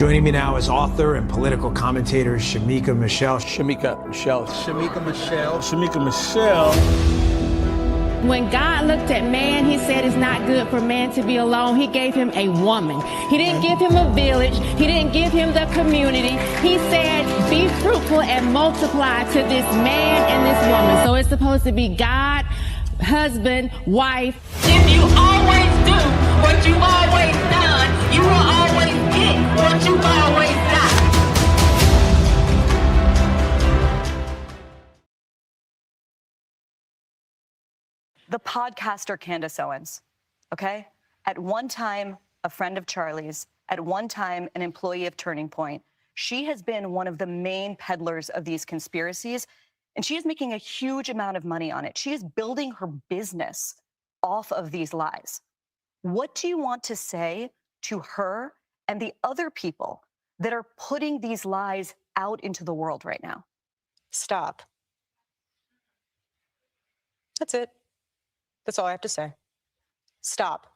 Joining me now is author and political commentator Shamika Michelle. When God looked at man, he said it's not good for man to be alone. He gave him a woman. He didn't give him a village. He didn't give him the community. He said, be fruitful and multiply to this man and this woman. So it's supposed to be God, husband, wife. If you always do what you've always done, you will always get what you've always done. The podcaster Candace Owens, okay? At one time, a friend of Charlie's, at one time, an employee of Turning Point. She has been one of the main peddlers of these conspiracies, and she is making a huge amount of money on it. She is building her business off of these lies. What do you want to say to her and the other people that are putting these lies out into the world right now? Stop. That's it. That's all I have to say. Stop.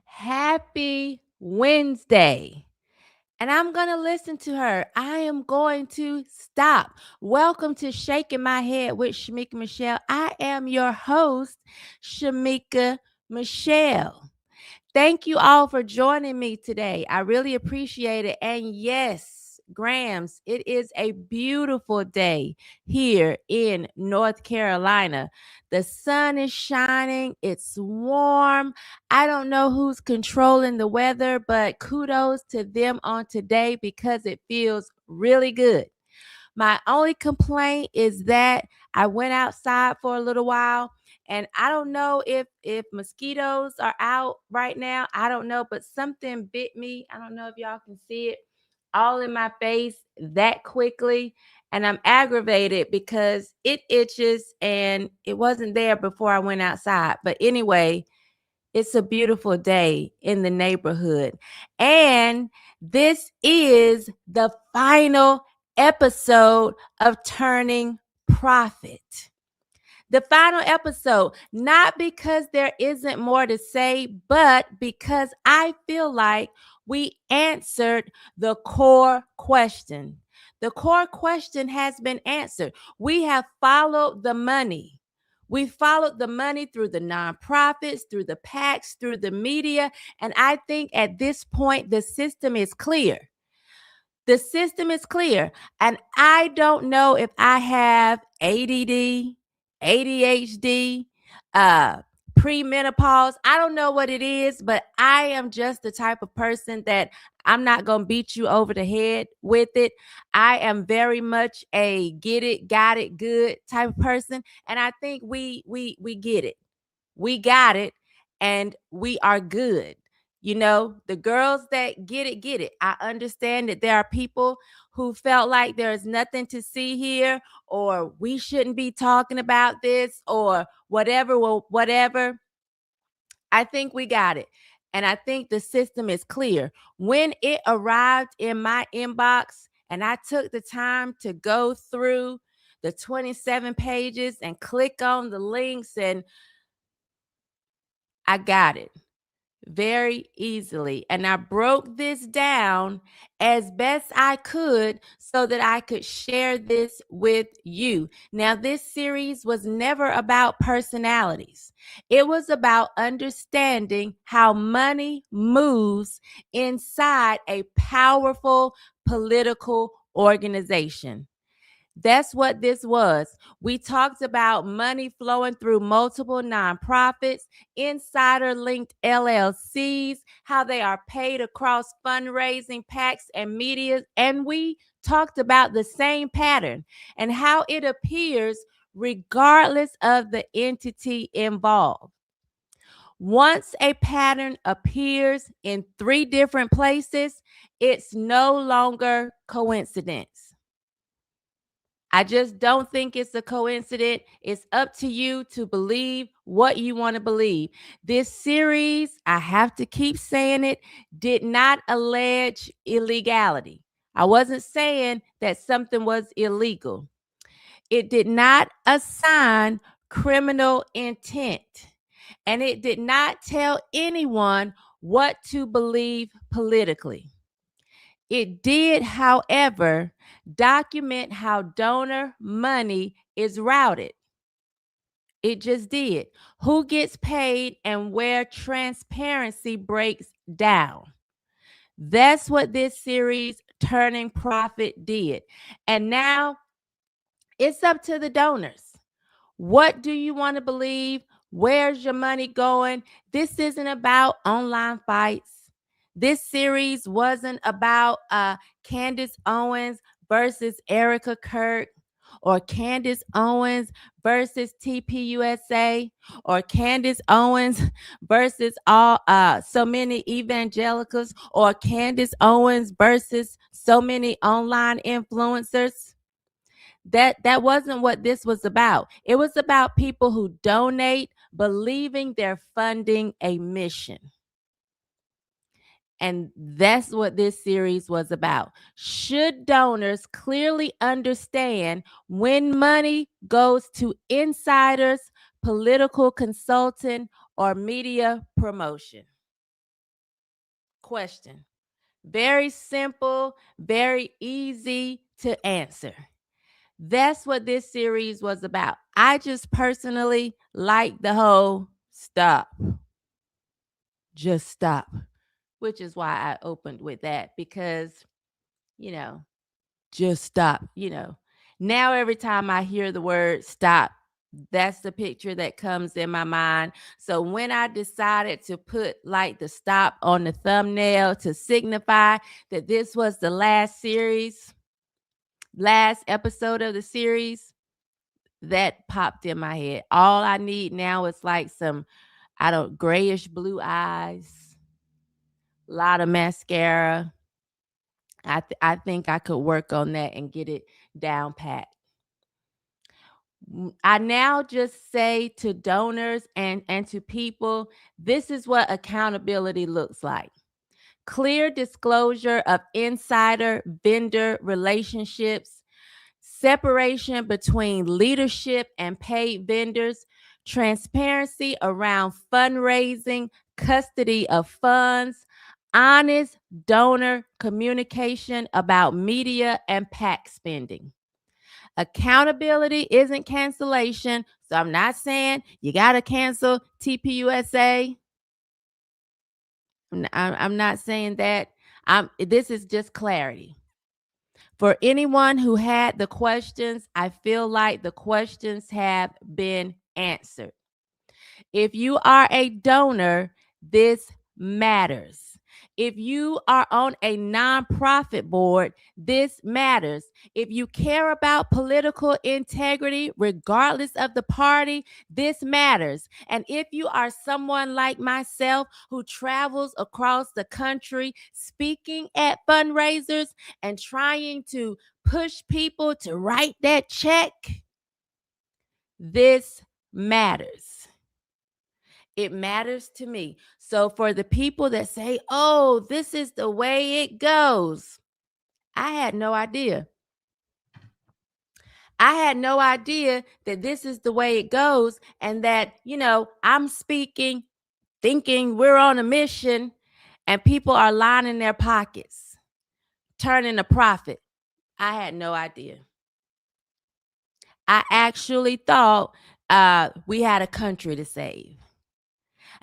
Happy Wednesday. And I'm going to listen to her. I am going to stop. Welcome to Shaking My Head with Shamika Michelle. I am your host, Shamika Michelle. Thank you all for joining me today. I really appreciate it. And yes, Grams, it is a beautiful day here in North Carolina. The sun is shining. It's warm. I don't know who's controlling the weather, but kudos to them on today because it feels really good. My only complaint is that I went outside for a little while, and I don't know if mosquitoes are out right now. I don't know, but something bit me. I don't know if y'all can see it all in my face that quickly. And I'm aggravated because it itches and it wasn't there before I went outside. But anyway, it's a beautiful day in the neighborhood. And this is the final episode of Turning Profit. The final episode, not because there isn't more to say, but because I feel like we answered the core question. The core question has been answered. We have followed the money. We followed the money through the nonprofits, through the PACs, through the media. And I think at this point, the system is clear. The system is clear. And I don't know if I have ADD, ADHD, premenopause. I don't know what it is, but I am just the type of person that I'm not going to beat you over the head with it. I am very much a get it, got it, good type of person. And I think we get it. We got it, and we are good. You know, the girls that get it. I understand that there are people who felt like there's nothing to see here, or we shouldn't be talking about this, or whatever. Well, whatever. I think we got it. And I think the system is clear. When it arrived in my inbox and I took the time to go through the 27 pages and click on the links, and I got it very easily. And I broke this down as best I could so that I could share this with you. Now, this series was never about personalities. It was about understanding how money moves inside a powerful political organization. That's what this was. We talked about money flowing through multiple nonprofits, insider-linked LLCs, how they are paid across fundraising, PACs, and media. And we talked about the same pattern and how it appears regardless of the entity involved. Once a pattern appears in 3 different places, it's no longer coincidence. I just don't think it's a coincidence. It's up to you to believe what you want to believe. This series, I have to keep saying it, did not allege illegality. I wasn't saying that something was illegal. It did not assign criminal intent, and it did not tell anyone what to believe politically. It did, however, document how donor money is routed. It just did. Who gets paid and where transparency breaks down. That's what this series, Turning Profit, did. And now it's up to the donors. What do you want to believe? Where's your money going? This isn't about online fights. This series wasn't about Candace Owens versus Erica Kirk, or Candace Owens versus TPUSA, or Candace Owens versus all so many evangelicals, or Candace Owens versus so many online influencers. That wasn't what this was about. It was about people who donate, believing they're funding a mission. And that's what this series was about. Should donors clearly understand when money goes to insiders, political consulting, or media promotion? Question. Very simple, very easy to answer. That's what this series was about. I just personally like the whole stop. Just stop. Which is why I opened with that, because, just stop. Now every time I hear the word stop, that's the picture that comes in my mind. So when I decided to put like the stop on the thumbnail to signify that this was the last episode of the series, that popped in my head. All I need now is like some, grayish blue eyes, a lot of mascara. I think I could work on that and get it down pat. I now just say to donors and to people, this is what accountability looks like. Clear disclosure of insider vendor relationships, separation between leadership and paid vendors, transparency around fundraising, custody of funds, honest donor communication about media and PAC spending. Accountability isn't cancellation. So I'm not saying you got to cancel TPUSA. I'm not saying that. This is just clarity. For anyone who had the questions, I feel like the questions have been answered. If you are a donor, this matters. If you are on a nonprofit board, this matters. If you care about political integrity, regardless of the party, this matters. And if you are someone like myself who travels across the country speaking at fundraisers and trying to push people to write that check, this matters. It matters to me. So for the people that say, oh, this is the way it goes, I had no idea. I had no idea that this is the way it goes, and that, I'm speaking, thinking we're on a mission, and people are lining their pockets, turning a profit. I had no idea. I actually thought we had a country to save.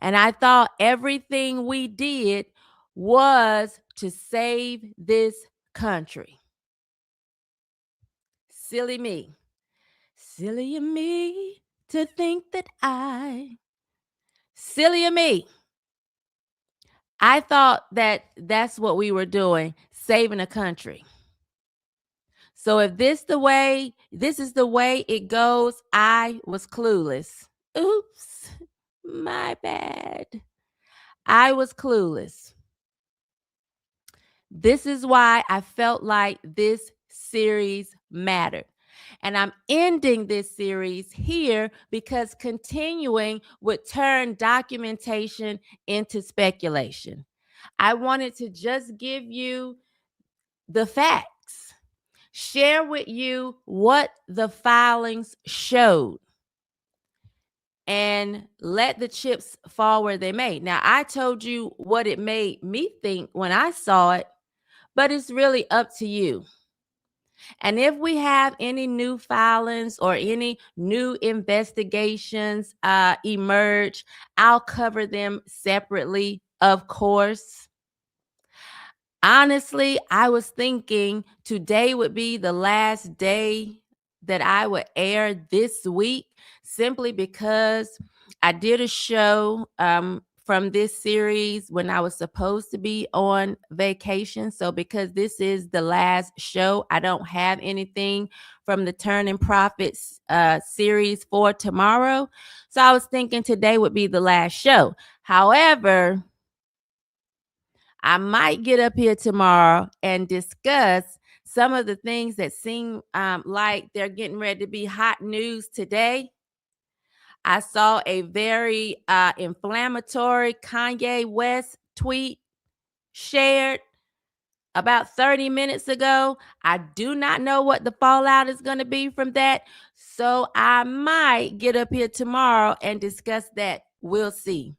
And I thought everything we did was to save this country. Silly me. Silly of me to think that silly of me. I thought that that's what we were doing, saving a country. So if this is the way it goes, I was clueless. Oops, my bad. I was clueless. This is why I felt like this series mattered. And I'm ending this series here because continuing would turn documentation into speculation. I wanted to just give you the facts, share with you what the filings showed. and let the chips fall where they may. Now, I told you what it made me think when I saw it, but it's really up to you. And if we have any new filings or any new investigations emerge, I'll cover them separately, of course. Honestly, I was thinking today would be the last day that I would air this week, simply because I did a show from this series when I was supposed to be on vacation. So because this is the last show, I don't have anything from the Turning Profits series for tomorrow. So I was thinking today would be the last show. However, I might get up here tomorrow and discuss some of the things that seem like they're getting ready to be hot news today. I saw a very inflammatory Kanye West tweet shared about 30 minutes ago. I do not know what the fallout is going to be from that. So I might get up here tomorrow and discuss that. We'll see.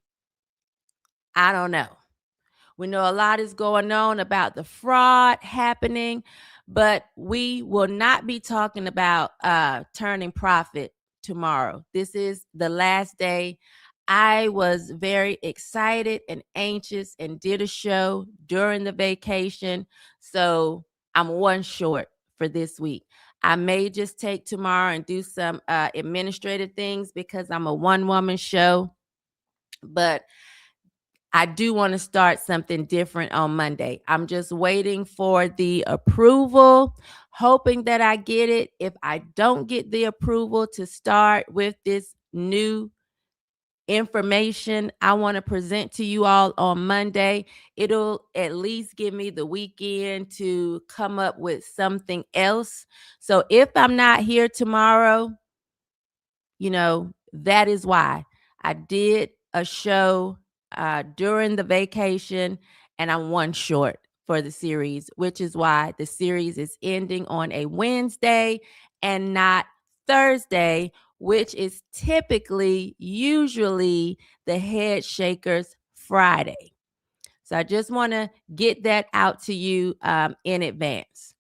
I don't know. We know a lot is going on about the fraud happening, but we will not be talking about turning profit tomorrow. This is the last day. I was very excited and anxious and did a show during the vacation. So I'm one short for this week. I may just take tomorrow and do some administrative things because I'm a one-woman show. But I do want to start something different on Monday. I'm just waiting for the approval, hoping that I get it. If I don't get the approval to start with this new information I want to present to you all on Monday, it'll at least give me the weekend to come up with something else. So if I'm not here tomorrow, that is why. I did a show during the vacation, and I'm one short for the series, which is why the series is ending on a Wednesday and not Thursday, which is usually the Head Shakers Friday. So I just want to get that out to you in advance.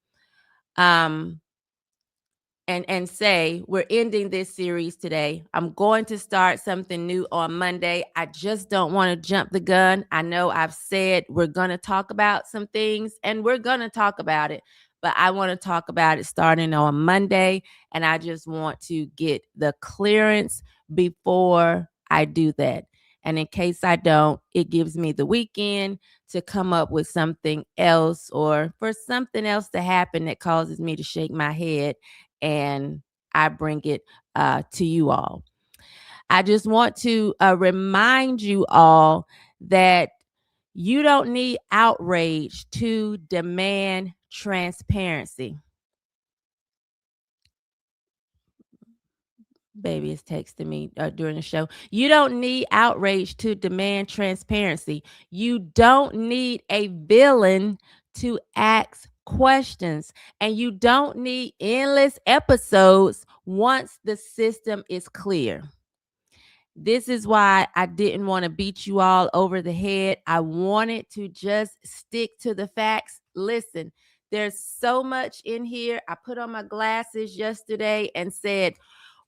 And say we're ending this series today. I'm going to start something new on Monday. I just don't want to jump the gun. I know I've said we're going to talk about some things, and we're going to talk about it, but I want to talk about it starting on Monday, and I just want to get the clearance before I do that. And in case I don't, it gives me the weekend to come up with something else, or for something else to happen that causes me to shake my head, and I bring it to you all. I just want to remind you all that you don't need outrage to demand transparency. Baby is texting me during the show. You don't need outrage to demand transparency. You don't need a villain to ask questions, and you don't need endless episodes once the system is clear. This is why I didn't want to beat you all over the head. I wanted to just stick to the facts. Listen, there's so much in here. I put on my glasses yesterday and said,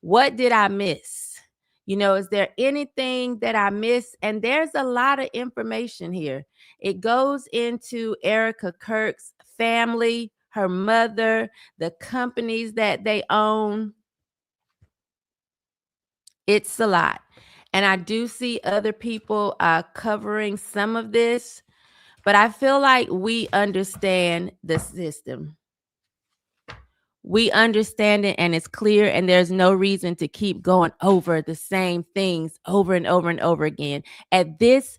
what did I miss? Is there anything that I missed? And there's a lot of information here. It goes into Erica Kirk's family, her mother, the companies that they own. It's a lot. And I do see other people covering some of this, but I feel like we understand the system. We understand it, and it's clear, and there's no reason to keep going over the same things over and over and over again. At this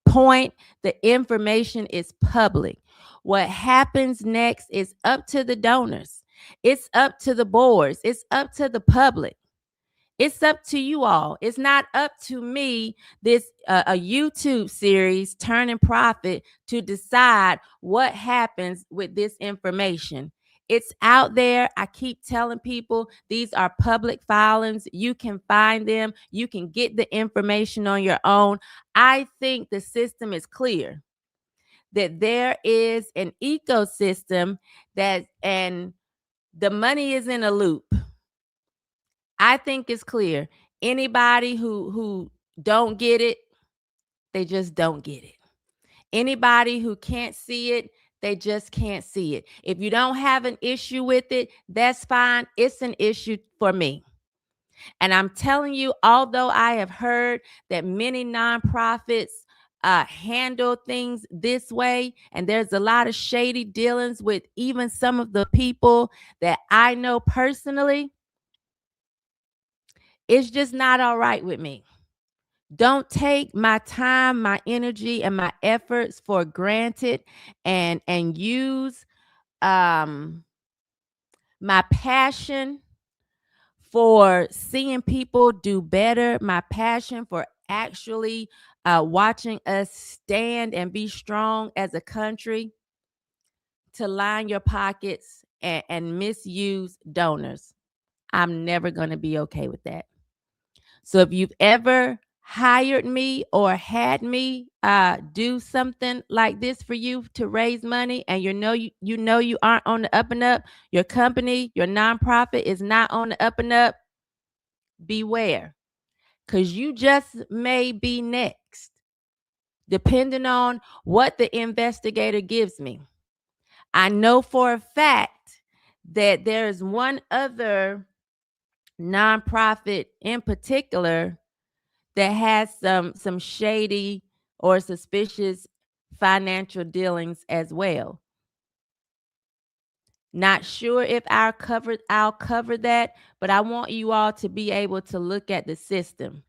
point, the information is public. What happens next is up to the donors. It's up to the boards. It's up to the public. It's up to you all. It's not up to me, this a YouTube series, Turning Profit, to decide what happens with this information. It's out there. I keep telling people these are public filings. You can find them. You can get the information on your own. I think the system is clear that there is an ecosystem and the money is in a loop. I think it's clear. Anybody who don't get it, they just don't get it. Anybody who can't see it, they just can't see it. If you don't have an issue with it, that's fine. It's an issue for me. And I'm telling you, although I have heard that many nonprofits handle things this way, and there's a lot of shady dealings with even some of the people that I know personally, it's just not all right with me. Don't take my time, my energy, and my efforts for granted and use my passion for seeing people do better, my passion for actually watching us stand and be strong as a country, to line your pockets and misuse donors. I'm never going to be okay with that. So if you've ever hired me or had me do something like this for you to raise money, and you know you aren't on the up and up, your company, your nonprofit is not on the up and up, beware, because you just may be next, depending on what the investigator gives me. I know for a fact that there's one other nonprofit in particular that has some shady or suspicious financial dealings as well. Not sure if I'll cover that, but I want you all to be able to look at the system.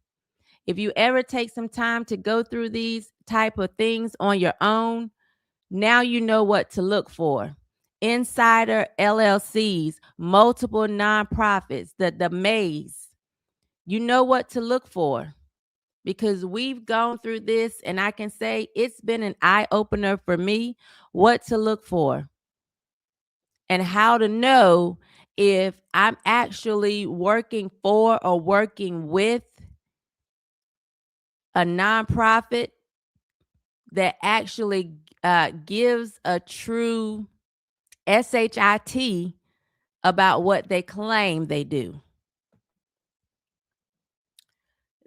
If you ever take some time to go through these type of things on your own, now you know what to look for. Insider LLCs, multiple nonprofits, the maze. You know what to look for, because we've gone through this, and I can say it's been an eye-opener for me what to look for and how to know if I'm actually working for or working with a nonprofit that actually gives a true SHIT about what they claim they do.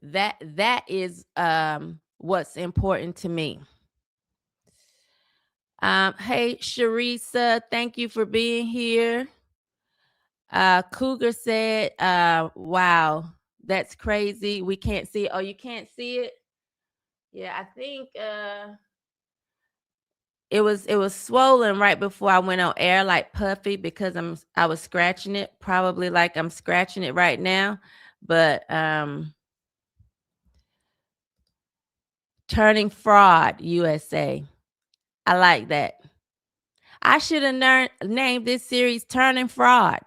That is what's important to me. Hey, Sharisa, thank you for being here. Cougar said, wow, that's crazy. We can't see it. Oh, you can't see it? Yeah, I think it was swollen right before I went on air, like puffy, because I was scratching it, probably like I'm scratching it right now. But Turning Fraud USA. I like that. I should have named this series Turning Fraud.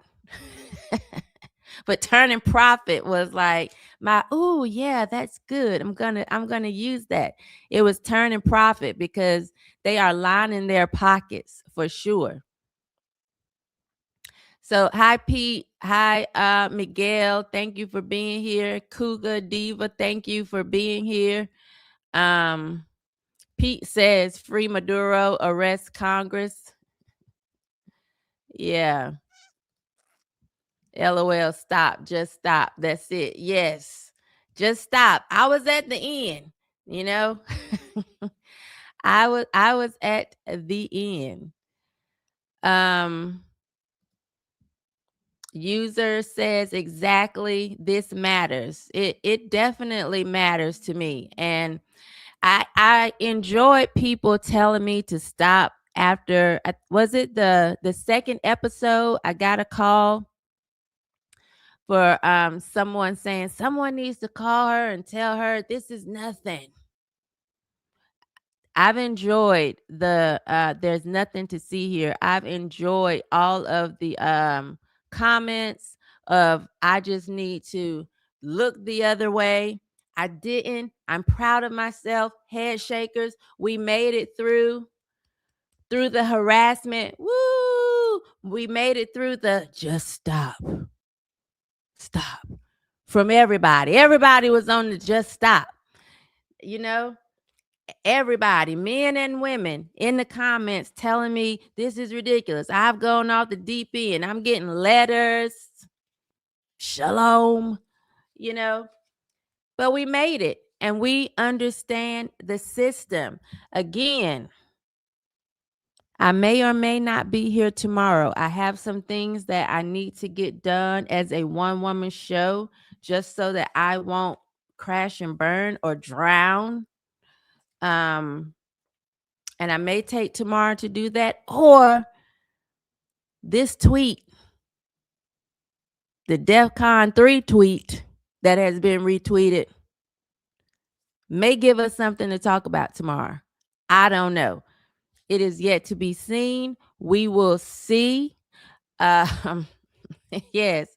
But Turning Profit was like oh yeah, that's good. I'm gonna use that. It was Turning Profit because they are lining their pockets for sure. So hi Pete, hi Miguel, thank you for being here. Cougar Diva, thank you for being here. Pete says free Maduro, arrest Congress. Yeah. LOL, stop. Just stop. That's it. Yes. Just stop. I was at the end, you know. I was at the end. User says exactly, this matters. It definitely matters to me. And I enjoyed people telling me to stop after, was it the second episode? I got a call for someone saying someone needs to call her and tell her this is nothing. I've enjoyed the there's nothing to see here. I've enjoyed all of the comments of I just need to look the other way. I didn't. I'm proud of myself. Head shakers. We made it through the harassment. Woo! We made it through the just stop from everybody. Everybody was on the just stop. You know, everybody, men and women, in the comments telling me this is ridiculous. I've gone off the deep end. I'm getting letters, shalom, you know, but we made it and we understand the system. Again, I may or may not be here tomorrow. I have some things that I need to get done as a one-woman show just so that I won't crash and burn or drown. And I may take tomorrow to do that, or this tweet, the DEFCON 3 tweet that has been retweeted, may give us something to talk about tomorrow. I don't know. It is yet to be seen. We will see. Yes.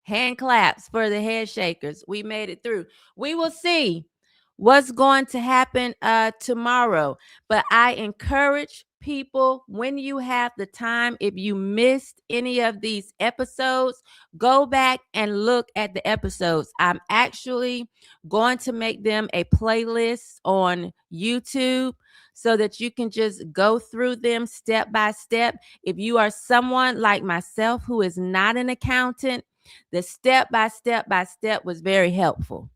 Hand claps for the head shakers. We made it through. We will see what's going to happen tomorrow. But I encourage people, when you have the time, if you missed any of these episodes, go back and look at the episodes. I'm actually going to make them a playlist on YouTube so that you can just go through them step by step. If you are someone like myself who is not an accountant, the step by step was very helpful.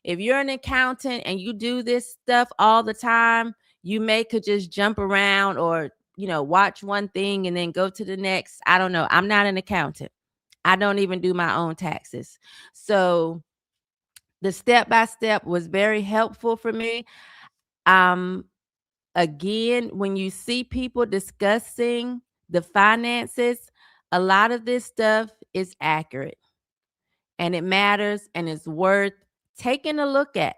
If you're an accountant and you do this stuff all the time, you could just jump around or, watch one thing and then go to the next. I don't know. I'm not an accountant. I don't even do my own taxes. So the step by step was very helpful for me. Again, when you see people discussing the finances, a lot of this stuff is accurate. And it matters and it's worth taking a look at.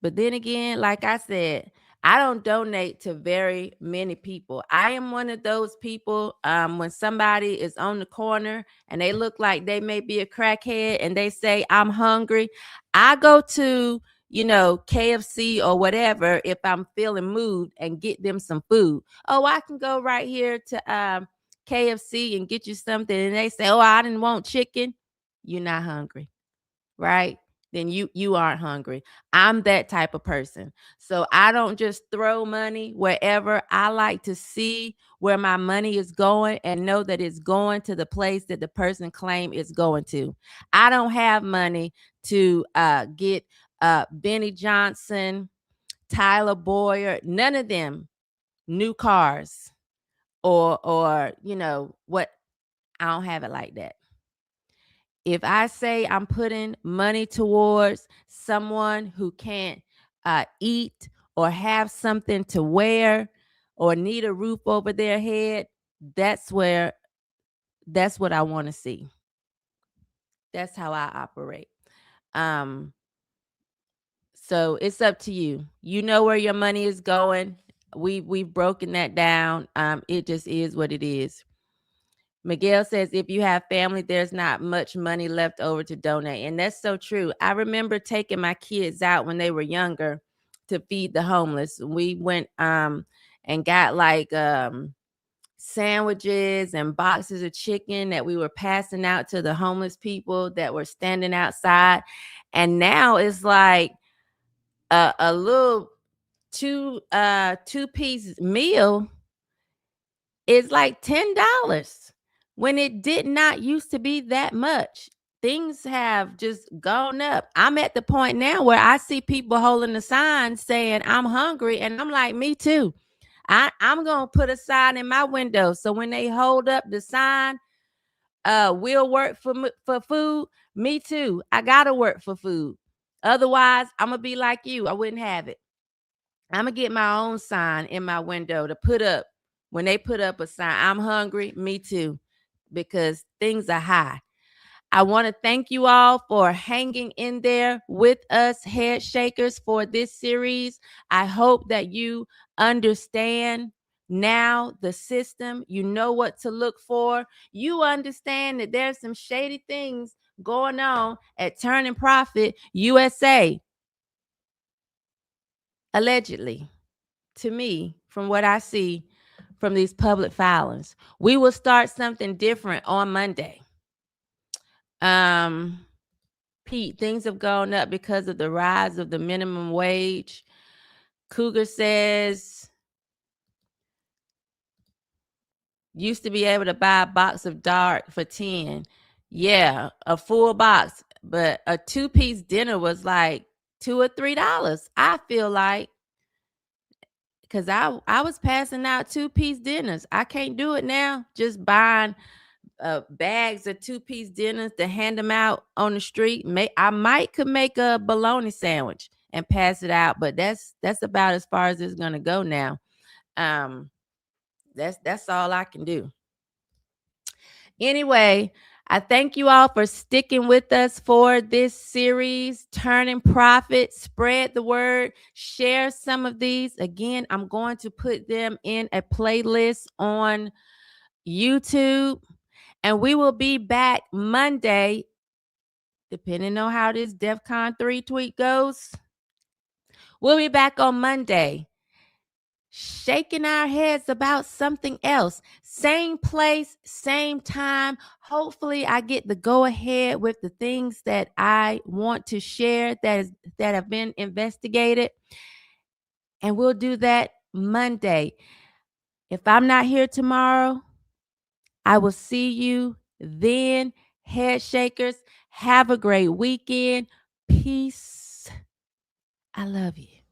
But then again, like I said, I don't donate to very many people. I am one of those people, when somebody is on the corner and they look like they may be a crackhead and they say, I'm hungry, I go to, KFC or whatever if I'm feeling moved and get them some food. Oh, I can go right here to KFC and get you something. And they say, oh, I didn't want chicken. You're not hungry, right? Then you aren't hungry. I'm that type of person. So I don't just throw money wherever. I like to see where my money is going and know that it's going to the place that the person claim it's going to. I don't have money to get Benny Johnson, Tyler Boyer, none of them new cars or what. I don't have it like that. If I say I'm putting money towards someone who can't eat or have something to wear or need a roof over their head, that's what I want to see. That's how I operate. So it's up to you. You know where your money is going. We've broken that down. It just is what it is. Miguel says, if you have family, there's not much money left over to donate. And that's so true. I remember taking my kids out when they were younger to feed the homeless. We went and got like sandwiches and boxes of chicken that we were passing out to the homeless people that were standing outside. And now it's like a little two-piece meal is like $10. When it did not used to be that much. Things have just gone up. I'm at the point now where I see people holding a sign saying I'm hungry, and I'm like, me too. I'm gonna put a sign in my window so when they hold up the sign, we'll work for food. Me too. I gotta work for food. Otherwise, I'm gonna be like you. I wouldn't have it. I'm gonna get my own sign in my window to put up when they put up a sign. I'm hungry. Me too. Because things are high. I want to thank you all for hanging in there with us, head shakers, for this series. I hope that you understand now the system. You know what to look for. You understand that there's some shady things going on at Turning Profit USA. Allegedly, to me, from what I see from these public filings. We will start something different on Monday. Pete, things have gone up because of the rise of the minimum wage. Cougar says, used to be able to buy a box of dark for 10. Yeah, a full box, but a 2-piece dinner was like $2 or $3. I feel like, because I was passing out 2-piece dinners. I can't do it now. Just buying bags of 2-piece dinners to hand them out on the street. I could make a bologna sandwich and pass it out, but that's about as far as it's gonna go now. That's all I can do. Anyway, I thank you all for sticking with us for this series, Turning Profit. Spread the word, share some of these. Again, I'm going to put them in a playlist on YouTube, and we will be back Monday, depending on how this DEFCON 3 tweet goes. We'll be back on Monday, shaking our heads about something else. Same place, same time. Hopefully, I get the go ahead with the things that I want to share that have been investigated. And we'll do that Monday. If I'm not here tomorrow, I will see you then. Head shakers, have a great weekend. Peace. I love you.